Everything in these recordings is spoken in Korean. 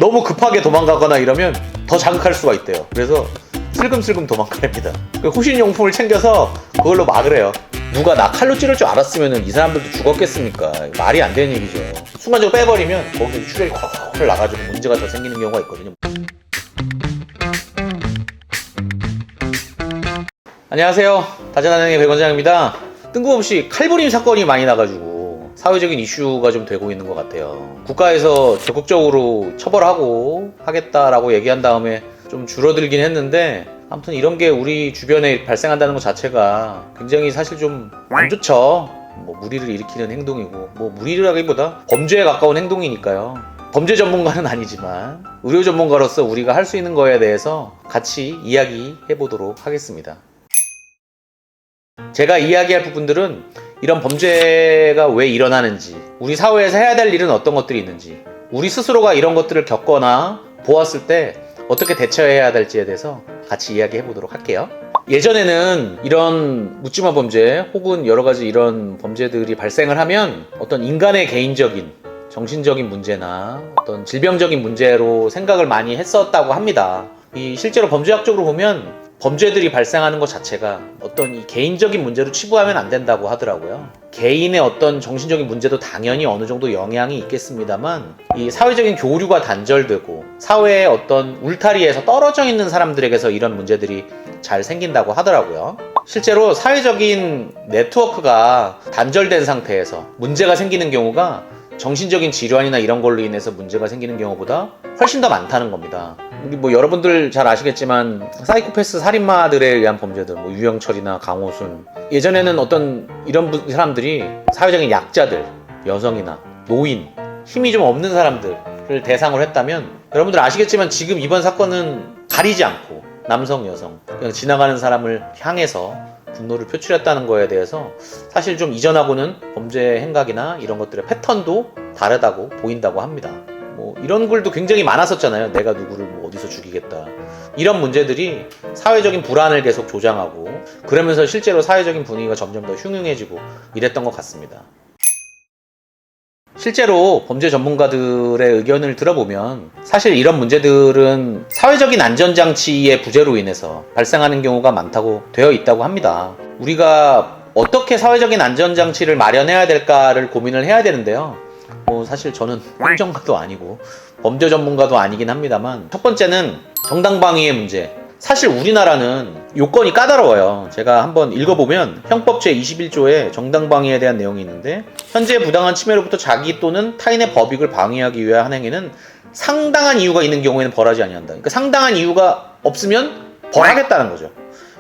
너무 급하게 도망가거나 이러면 더 자극할 수가 있대요. 그래서 슬금슬금 도망가랍니다. 호신용품을 챙겨서 그걸로 막으래요. 누가 나 칼로 찌를 줄 알았으면 이 사람들도 죽었겠습니까? 말이 안 되는 얘기죠. 순간적으로 빼버리면 거기서 출혈이 콱콱 나가지고 문제가 더 생기는 경우가 있거든요. 안녕하세요. 다재다능의 백원장입니다. 뜬금없이 칼부림 사건이 많이 나가지고 사회적인 이슈가 좀 되고 있는 것 같아요. 국가에서 적극적으로 처벌하고 하겠다라고 얘기한 다음에 좀 줄어들긴 했는데, 아무튼 이런 게 우리 주변에 발생한다는 것 자체가 굉장히 사실 좀 안 좋죠. 무리를 일으키는 행동이고, 무리라기보다 범죄에 가까운 행동이니까요. 범죄 전문가는 아니지만 의료 전문가로서 우리가 할 수 있는 거에 대해서 같이 이야기해 보도록 하겠습니다. 제가 이야기할 부분들은 이런 범죄가 왜 일어나는지, 우리 사회에서 해야 될 일은 어떤 것들이 있는지, 우리 스스로가 이런 것들을 겪거나 보았을 때 어떻게 대처해야 될지에 대해서 같이 이야기해 보도록 할게요. 예전에는 이런 묻지마 범죄 혹은 여러 가지 이런 범죄들이 발생을 하면 어떤 인간의 개인적인 정신적인 문제나 어떤 질병적인 문제로 생각을 많이 했었다고 합니다. 실제로 범죄학적으로 보면 범죄들이 발생하는 것 자체가 어떤 이 개인적인 문제로 치부하면 안 된다고 하더라고요. 개인의 어떤 정신적인 문제도 당연히 어느 정도 영향이 있겠습니다만, 이 사회적인 교류가 단절되고 사회의 어떤 울타리에서 떨어져 있는 사람들에게서 이런 문제들이 잘 생긴다고 하더라고요. 실제로 사회적인 네트워크가 단절된 상태에서 문제가 생기는 경우가 정신적인 질환이나 이런 걸로 인해서 문제가 생기는 경우보다 훨씬 더 많다는 겁니다. 여러분들 잘 아시겠지만 사이코패스 살인마들에 의한 범죄들, 유영철이나 강호순, 예전에는 어떤 이런 사람들이 사회적인 약자들, 여성이나 노인, 힘이 좀 없는 사람들을 대상으로 했다면, 여러분들 아시겠지만 지금 이번 사건은 가리지 않고 남성, 여성, 그냥 지나가는 사람을 향해서 분노를 표출했다는 거에 대해서 사실 좀 이전하고는 범죄 행각이나 이런 것들의 패턴도 다르다고 보인다고 합니다. 이런 글도 굉장히 많았었잖아요. 내가 누구를 어디서 죽이겠다. 이런 문제들이 사회적인 불안을 계속 조장하고, 그러면서 실제로 사회적인 분위기가 점점 더 흉흉해지고 이랬던 것 같습니다. 실제로 범죄 전문가들의 의견을 들어보면 사실 이런 문제들은 사회적인 안전장치의 부재로 인해서 발생하는 경우가 많다고 되어 있다고 합니다. 우리가 어떻게 사회적인 안전장치를 마련해야 될까를 고민을 해야 되는데요. 사실 저는 행정가도 아니고 범죄 전문가도 아니긴 합니다만, 첫 번째는 정당방위의 문제. 사실 우리나라는 요건이 까다로워요. 제가 한번 읽어보면 형법 제21조에 정당방위에 대한 내용이 있는데, 현재 부당한 침해로부터 자기 또는 타인의 법익을 방해하기 위한 한 행위는 상당한 이유가 있는 경우에는 벌하지 아니한다. 그러니까 상당한 이유가 없으면 벌하겠다는 거죠.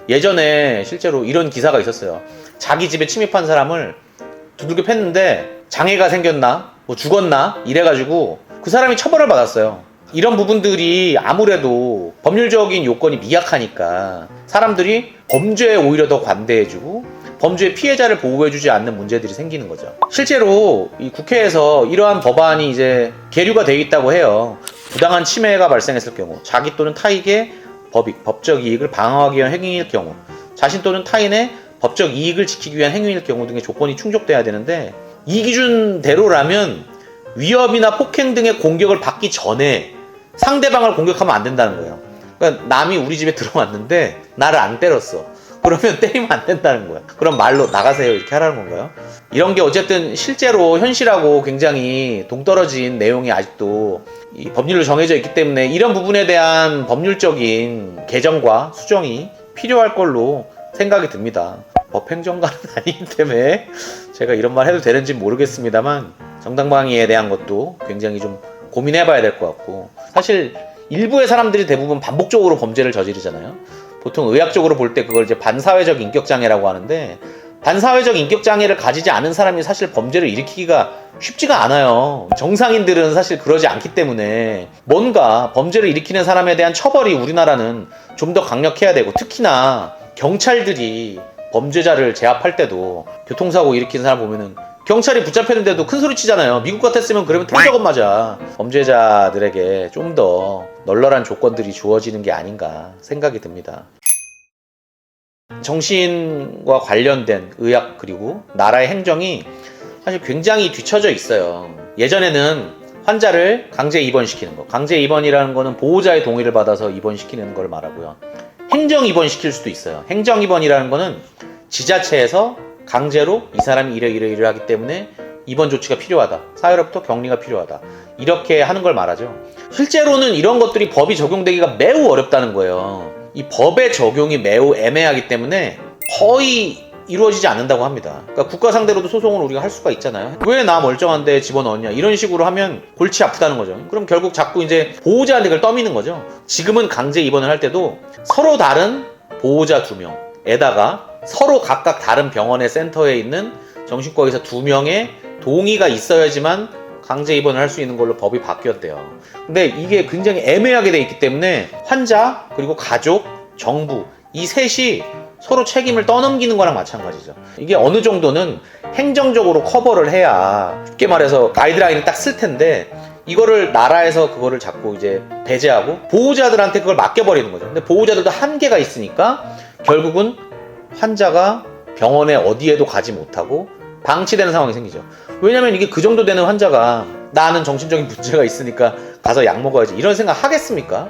예전에 실제로 이런 기사가 있었어요. 자기 집에 침입한 사람을 두들겨 팼는데 장애가 생겼나 죽었나 이래가지고 그 사람이 처벌을 받았어요. 이런 부분들이 아무래도 법률적인 요건이 미약하니까 사람들이 범죄에 오히려 더 관대해지고 범죄의 피해자를 보호해주지 않는 문제들이 생기는 거죠. 실제로 이 국회에서 이러한 법안이 이제 계류가 되어 있다고 해요. 부당한 침해가 발생했을 경우, 자기 또는 타인의 법익, 법적 이익을 방어하기 위한 행위일 경우, 자신 또는 타인의 법적 이익을 지키기 위한 행위일 경우 등의 조건이 충족돼야 되는데, 이 기준대로라면 위협이나 폭행 등의 공격을 받기 전에 상대방을 공격하면 안 된다는 거예요. 그러니까 남이 우리 집에 들어왔는데 나를 안 때렸어. 그러면 때리면 안 된다는 거야. 그럼 말로 나가세요 이렇게 하라는 건가요? 이런 게 어쨌든 실제로 현실하고 굉장히 동떨어진 내용이 아직도 이 법률로 정해져 있기 때문에, 이런 부분에 대한 법률적인 개정과 수정이 필요할 걸로 생각이 듭니다. 법행정가는 아니기 때문에 제가 이런 말 해도 되는지 모르겠습니다만, 정당방위에 대한 것도 굉장히 좀 고민해봐야 될 것 같고, 사실 일부의 사람들이 대부분 반복적으로 범죄를 저지르잖아요. 보통 의학적으로 볼 때 그걸 이제 반사회적 인격장애라고 하는데, 반사회적 인격장애를 가지지 않은 사람이 사실 범죄를 일으키기가 쉽지가 않아요. 정상인들은 사실 그러지 않기 때문에 뭔가 범죄를 일으키는 사람에 대한 처벌이 우리나라는 좀 더 강력해야 되고, 특히나 경찰들이 범죄자를 제압할 때도 교통사고 일으킨 사람 보면은 경찰이 붙잡혔는데도 큰 소리 치잖아요. 미국 같았으면 그러면 대작업 맞아. 범죄자들에게 좀 더 널널한 조건들이 주어지는 게 아닌가 생각이 듭니다. 정신과 관련된 의학 그리고 나라의 행정이 사실 굉장히 뒤처져 있어요. 예전에는 환자를 강제 입원시키는 거. 강제 입원이라는 거는 보호자의 동의를 받아서 입원시키는 걸 말하고요. 행정 입원시킬 수도 있어요. 행정 입원이라는 거는 지자체에서 강제로 이 사람이 이래 하기 때문에 입원 조치가 필요하다. 사회로부터 격리가 필요하다. 이렇게 하는 걸 말하죠. 실제로는 이런 것들이 법이 적용되기가 매우 어렵다는 거예요. 이 법의 적용이 매우 애매하기 때문에 거의 이루어지지 않는다고 합니다. 그러니까 국가 상대로도 소송을 우리가 할 수가 있잖아요. 왜 나 멀쩡한데 집어넣었냐 이런 식으로 하면 골치 아프다는 거죠. 그럼 결국 자꾸 이제 보호자한테 그걸 떠미는 거죠. 지금은 강제 입원을 할 때도 서로 다른 보호자 2명에다가 서로 각각 다른 병원의 센터에 있는 정신과 의사 2명의 동의가 있어야지만 강제 입원을 할 수 있는 걸로 법이 바뀌었대요. 근데 이게 굉장히 애매하게 돼 있기 때문에 환자 그리고 가족, 정부 이 셋이 서로 책임을 떠넘기는 거랑 마찬가지죠. 이게 어느 정도는 행정적으로 커버를 해야 쉽게 말해서 가이드라인을 딱 쓸 텐데 이거를 나라에서 그거를 자꾸 이제 배제하고 보호자들한테 그걸 맡겨버리는 거죠. 근데 보호자들도 한계가 있으니까 결국은 환자가 병원에 어디에도 가지 못하고 방치되는 상황이 생기죠. 왜냐면 이게 그 정도 되는 환자가 나는 정신적인 문제가 있으니까 가서 약 먹어야지 이런 생각 하겠습니까?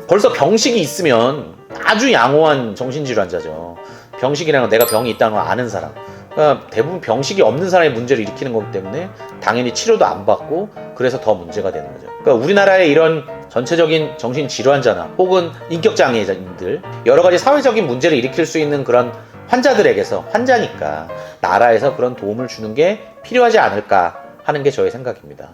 벌써 병식이 있으면 아주 양호한 정신질환자죠. 병식이라는 건 내가 병이 있다는 걸 아는 사람. 그러니까 대부분 병식이 없는 사람이 문제를 일으키는 거기 때문에 당연히 치료도 안 받고 그래서 더 문제가 되는 거죠. 그러니까 우리나라의 이런 전체적인 정신질환자나 혹은 인격장애인들 여러 가지 사회적인 문제를 일으킬 수 있는 그런 환자들에게서 환자니까 나라에서 그런 도움을 주는 게 필요하지 않을까 하는 게 저의 생각입니다.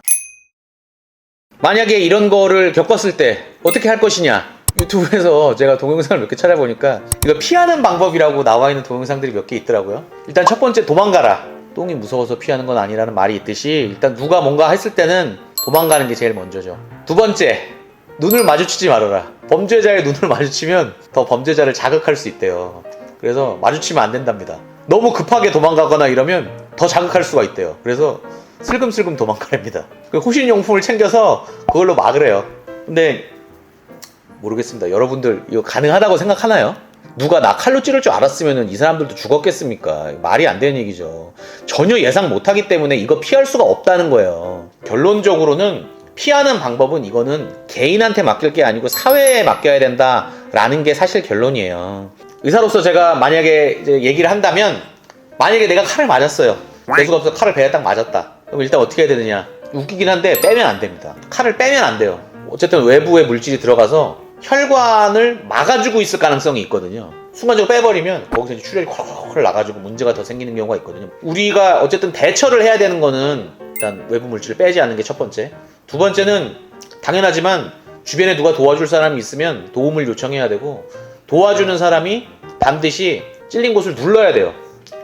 만약에 이런 거를 겪었을 때 어떻게 할 것이냐 유튜브에서 제가 동영상을 몇 개 찾아보니까 이거 피하는 방법이라고 나와 있는 동영상들이 몇 개 있더라고요. 일단 첫 번째 도망가라. 똥이 무서워서 피하는 건 아니라는 말이 있듯이 일단 누가 뭔가 했을 때는 도망가는 게 제일 먼저죠. 두 번째 눈을 마주치지 말아라. 범죄자의 눈을 마주치면 더 범죄자를 자극할 수 있대요. 그래서 마주치면 안 된답니다. 너무 급하게 도망가거나 이러면 더 자극할 수가 있대요. 그래서 슬금슬금 도망가랍니다. 호신용품을 챙겨서 그걸로 막으래요. 근데 모르겠습니다. 여러분들 이거 가능하다고 생각하나요? 누가 나 칼로 찌를 줄 알았으면 이 사람들도 죽었겠습니까? 말이 안 되는 얘기죠. 전혀 예상 못하기 때문에 이거 피할 수가 없다는 거예요. 결론적으로는 피하는 방법은 이거는 개인한테 맡길 게 아니고 사회에 맡겨야 된다라는 게 사실 결론이에요. 의사로서 제가 만약에 이제 얘기를 한다면 만약에 내가 칼을 맞았어요. 재수가 없어서 칼을 배에 딱 맞았다. 그럼 일단 어떻게 해야 되느냐? 웃기긴 한데 빼면 안 됩니다. 칼을 빼면 안 돼요. 어쨌든 외부의 물질이 들어가서 혈관을 막아주고 있을 가능성이 있거든요. 순간적으로 빼버리면 거기서 이제 출혈이 콜콜 나가지고 문제가 더 생기는 경우가 있거든요. 우리가 어쨌든 대처를 해야 되는 거는 일단 외부 물질을 빼지 않는 게 첫 번째. 두 번째는 당연하지만 주변에 누가 도와줄 사람이 있으면 도움을 요청해야 되고 도와주는 사람이 반드시 찔린 곳을 눌러야 돼요.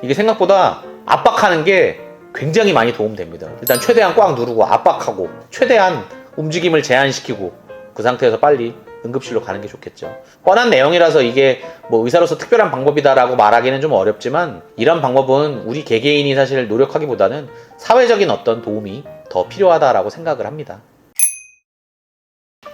이게 생각보다 압박하는 게 굉장히 많이 도움됩니다. 일단 최대한 꽉 누르고 압박하고 최대한 움직임을 제한시키고 그 상태에서 빨리 응급실로 가는 게 좋겠죠. 뻔한 내용이라서 이게 뭐 의사로서 특별한 방법이다라고 말하기는 좀 어렵지만 이런 방법은 우리 개개인이 사실 노력하기보다는 사회적인 어떤 도움이 더 필요하다라고 생각을 합니다.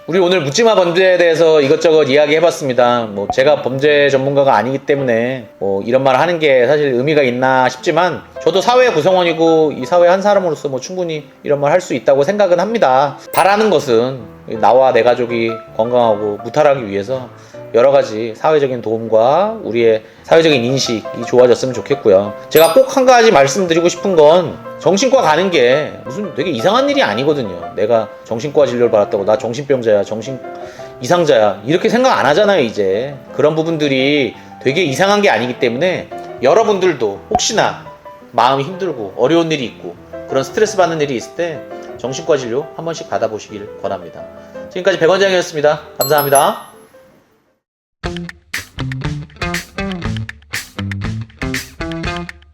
우리 오늘 묻지마 범죄에 대해서 이것저것 이야기해봤습니다. 뭐 제가 범죄 전문가가 아니기 때문에 뭐 이런 말을 하는 게 사실 의미가 있나 싶지만 저도 사회 구성원이고 이 사회 한 사람으로서 뭐 충분히 이런 말 할 수 있다고 생각은 합니다. 바라는 것은 나와 내 가족이 건강하고 무탈하기 위해서 여러 가지 사회적인 도움과 우리의 사회적인 인식이 좋아졌으면 좋겠고요. 제가 꼭 한 가지 말씀드리고 싶은 건 정신과 가는 게 무슨 되게 이상한 일이 아니거든요. 내가 정신과 진료를 받았다고 나 정신병자야, 정신 이상자야 이렇게 생각 안 하잖아요. 이제 그런 부분들이 되게 이상한 게 아니기 때문에 여러분들도 혹시나 마음이 힘들고 어려운 일이 있고 그런 스트레스 받는 일이 있을 때 정신과 진료 한 번씩 받아보시길 권합니다. 지금까지 백원장이었습니다. 감사합니다.